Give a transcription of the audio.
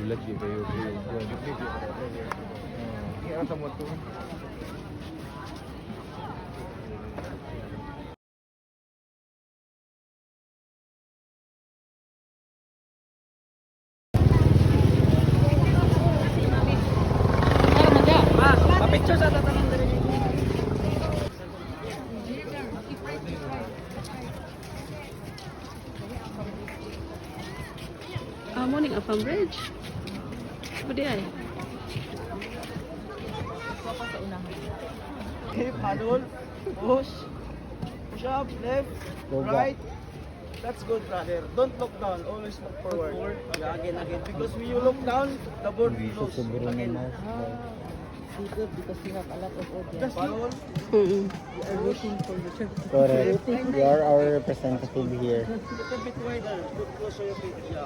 Bulag di kayo kayo. Kaya sa mo to. Picture sa tatanong dali. Morning Afam Bridge. Pwede ay. Okay, paddle, push, push up, left, right. That's good, brother. Don't look down. Always look forward. Yeah, again. Because when you look down, the board flows. Again. Good because you have a lot of audience. Just paddle. Mm-mm. You are waiting for the church. Correct. You are our representative here. A little bit wider. Good close to your feet. Yeah.